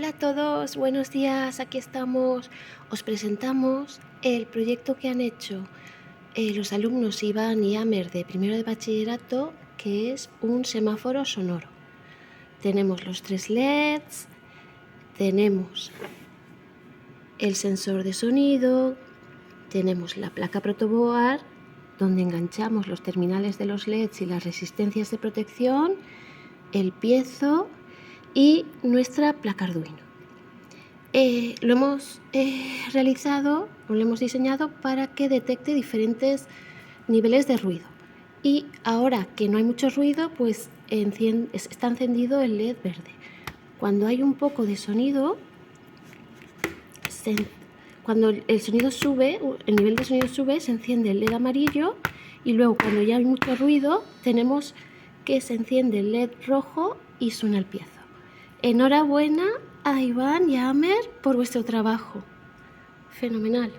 Hola a todos, buenos días, aquí estamos. Os presentamos el proyecto que han hecho los alumnos Iván y Amer de primero de bachillerato, que es un semáforo sonoro. Tenemos los 3 LEDs, tenemos el sensor de sonido, tenemos la placa protoboard, donde enganchamos los terminales de los LEDs y las resistencias de protección, el piezo y nuestra placa Arduino. Lo hemos realizado o lo hemos diseñado para que detecte diferentes niveles de ruido. Y ahora que no hay mucho ruido, pues está encendido el LED verde. Cuando hay un poco de sonido, cuando el sonido sube, el nivel de sonido sube, se enciende el LED amarillo, y luego cuando ya hay mucho ruido, tenemos que se enciende el LED rojo y suena el piezo. Enhorabuena a Iván y a Amer por vuestro trabajo. Fenomenal.